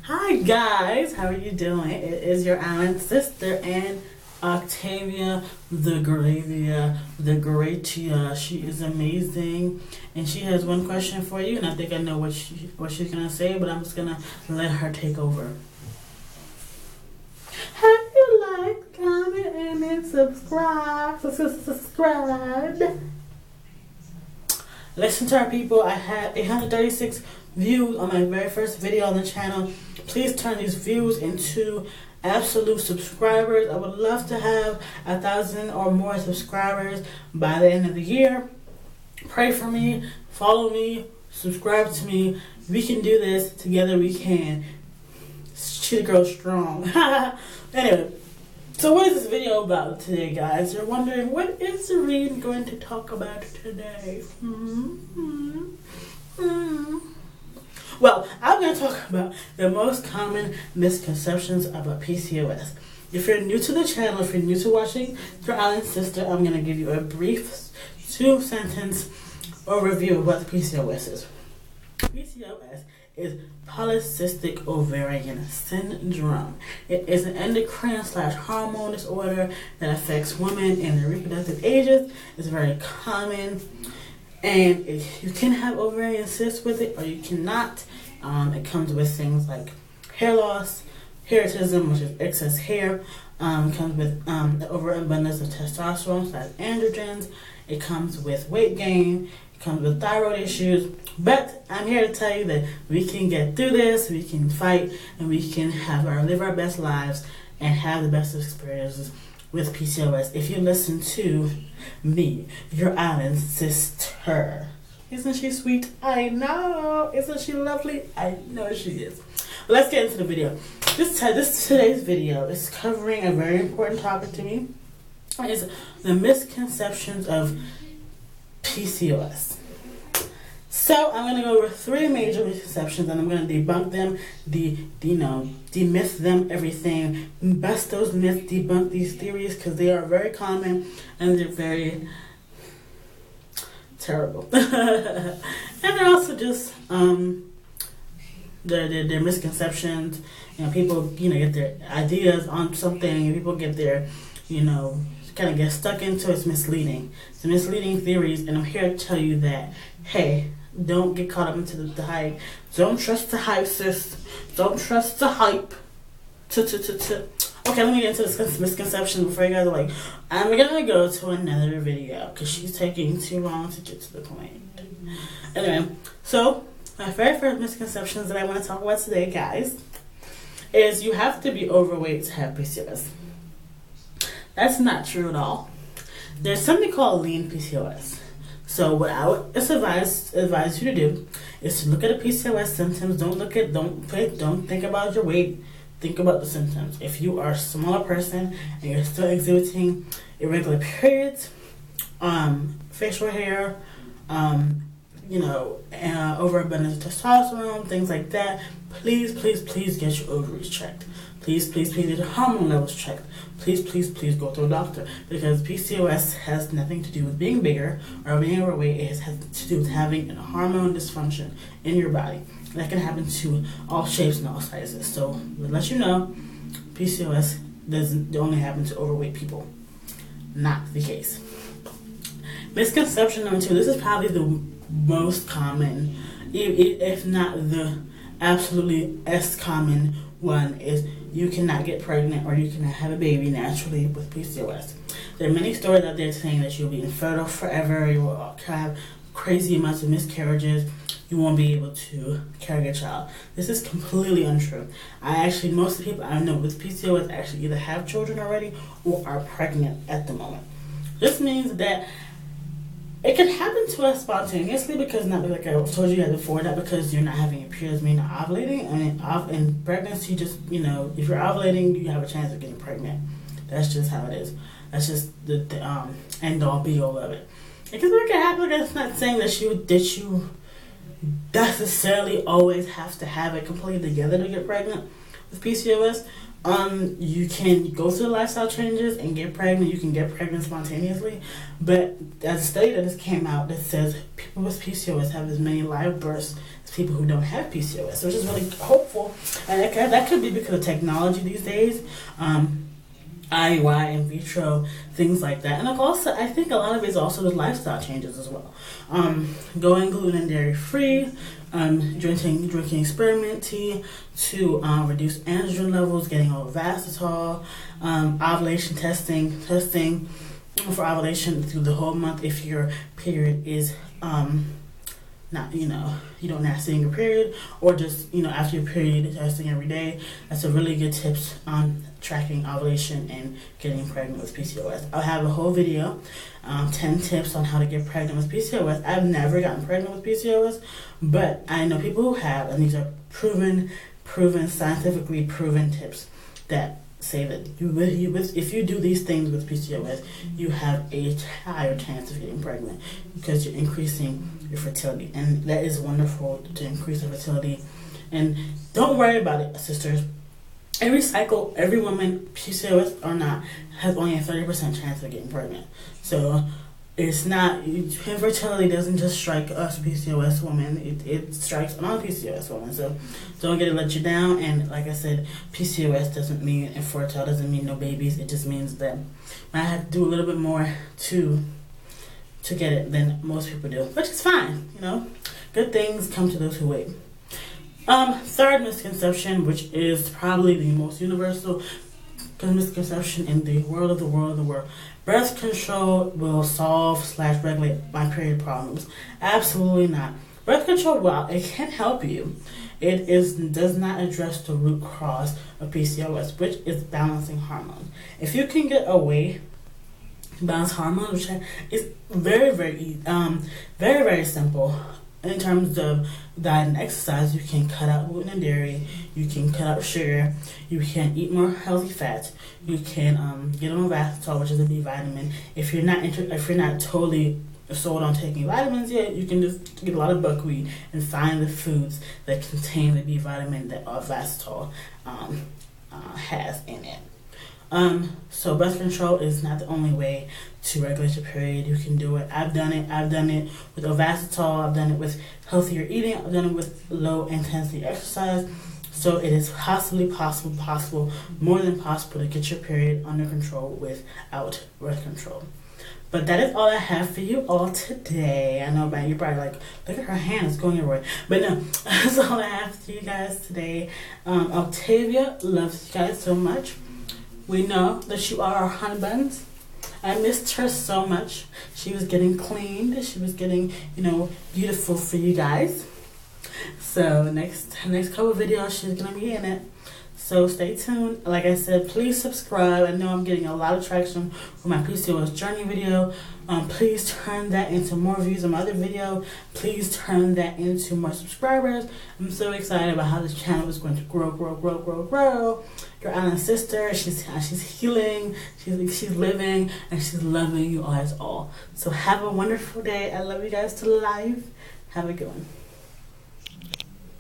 Hi guys, how are you doing? It is your island sister and Octavia the Gravia, the Gratia. She is amazing, and she has one question for you, and I think I know what she's gonna say, but I'm just gonna let her take over. How do you like, comment, and then subscribe? Subscribe. Listen to our people. I had 836 views on my very first video on the channel. Please turn these views into absolute subscribers. I would love to have 1,000 or more subscribers by the end of the year. Pray for me, follow me, subscribe to me. We can do this together. We can. Cheetah girl strong. Anyway, so what is this video about today, guys? You're wondering, what is Serene going to talk about today? Well, I'm going to talk about the most common misconceptions about PCOS. If you're new to the channel, if you're new to watching Your Island Sister, I'm going to give you a brief 2-sentence overview of what the PCOS is. PCOS is polycystic ovarian syndrome. It is an endocrine/hormone disorder that affects women in their reproductive ages. It's very common, and you can have ovarian cysts with it, or you cannot. It comes with things like hair loss, hirsutism, which is excess hair. It comes with the overabundance of testosterone/androgens. It comes with weight gain. It comes with thyroid issues. But I'm here to tell you that we can get through this. We can fight, and we can live our best lives and have the best experiences with PCOS if you listen to me, your island sister. Isn't she sweet? I know. Isn't she lovely? I know she is. But let's get into the video. Today's video is covering a very important topic to me. It's the misconceptions of PCOS. So I'm going to go over 3 major misconceptions, and I'm going to debunk them, demyth them, everything, bust those myths, debunk these theories, because they are very common and they're very terrible. And they're also just they're misconceptions. People get their ideas on something, and people get their kind of get stuck into it. It's misleading. It's misleading theories, and I'm here to tell you that, hey, don't get caught up into the hype. Don't trust the hype, sis. Don't trust the hype. Okay, let me get into this misconception before you guys are like, I'm gonna go to another video because she's taking too long to get to the point. Anyway, so my very first misconceptions that I want to talk about today, guys, is you have to be overweight to have PCOS. That's not true at all. There's something called lean PCOS. So what I would advise you to do is to look at the PCOS symptoms. Don't think about your weight. Think about the symptoms. If you are a smaller person and you're still exhibiting irregular periods, facial hair, overabundance of testosterone, things like that, please get your ovaries checked. Please get your hormone levels checked. Please go to a doctor, because PCOS has nothing to do with being bigger or being overweight. It has to do with having a hormone dysfunction in your body. That can happen to all shapes and all sizes. So, to let you know, PCOS doesn't only happen to overweight people. Not the case. Misconception number 2. This is probably the most common, if not the absolutely as common one, is you cannot get pregnant or you cannot have a baby naturally with PCOS. There are many stories out there saying that you'll be infertile forever, you will have crazy amounts of miscarriages, you won't be able to carry a child. This is completely untrue. Most of the people I know with PCOS actually either have children already or are pregnant at the moment. This means that it can happen to us spontaneously, because not like I told you guys before, not because you're not having your periods, meaning not ovulating. I mean, in pregnancy, just, if you're ovulating, you have a chance of getting pregnant. That's just how it is. That's just the end all be all of it. It can happen. It's not saying that you necessarily always have to have it completely together to get pregnant. with PCOS. You can go through the lifestyle changes and get pregnant. You can get pregnant spontaneously, but there's a study that just came out that says people with PCOS have as many live births as people who don't have PCOS, which is really hopeful. And that could be because of technology these days, IUI, in vitro, things like that. And also, I think a lot of it is also the lifestyle changes as well. Going gluten and dairy free, drinking spearmint tea to reduce androgen levels, getting Ovasitol, ovulation testing for ovulation through the whole month if your period is not, you don't not seeing your period, or just, after your period, testing every day. That's a really good tips on tracking ovulation and getting pregnant with PCOS. I'll have a whole video, 10 tips on how to get pregnant with PCOS. I've never gotten pregnant with PCOS, but I know people who have, and these are proven, scientifically proven tips that say that if you do these things with PCOS, you have a higher chance of getting pregnant because you're increasing your fertility, and that is wonderful to increase the fertility. And don't worry about it, sisters. Every cycle, every woman, PCOS or not, has only a 30% chance of getting pregnant. So it's not, infertility doesn't just strike us PCOS women, it strikes non-PCOS women. So don't get it let you down. And like I said, PCOS doesn't mean infertile, doesn't mean no babies. It just means that I have to do a little bit more to get it than most people do, which is fine. Good things come to those who wait. Third misconception, which is probably the most universal misconception in the world. Birth control will solve/regulate my period problems. Absolutely not. Birth control, while it can help you, does not address the root cause of PCOS, which is balancing hormones. If you can get away balance hormones, which is very, very, very simple. In terms of diet and exercise, you can cut out gluten and dairy, you can cut out sugar, you can eat more healthy fats, you can get on Ovasitol, which is a B vitamin. If you're not totally sold on taking vitamins yet, you can just get a lot of buckwheat and find the foods that contain the B vitamin that Ovasitol has in it. So birth control is not the only way to regulate your period. You can do it. I've done it with Ovasitol. I've done it with healthier eating. I've done it with low intensity exercise. So it is possible, more than possible, to get your period under control without birth control. But that is all I have for you all today. I know, man, you're probably like, look at her hand, it's going everywhere. But no, that's all I have for you guys today. Octavia loves you guys so much. We know that you are our honey buns. I missed her so much. She was getting cleaned. She was getting, beautiful for you guys. So next couple videos, she's gonna be in it. So stay tuned. Like I said, please subscribe. I know I'm getting a lot of traction for my PCOS journey video. Please turn that into more views on my other video. Please turn that into more subscribers. I'm so excited about how this channel is going to grow. Your island sister, she's healing, she's living, and she's loving you guys all. So have a wonderful day. I love you guys to life. Have a good one.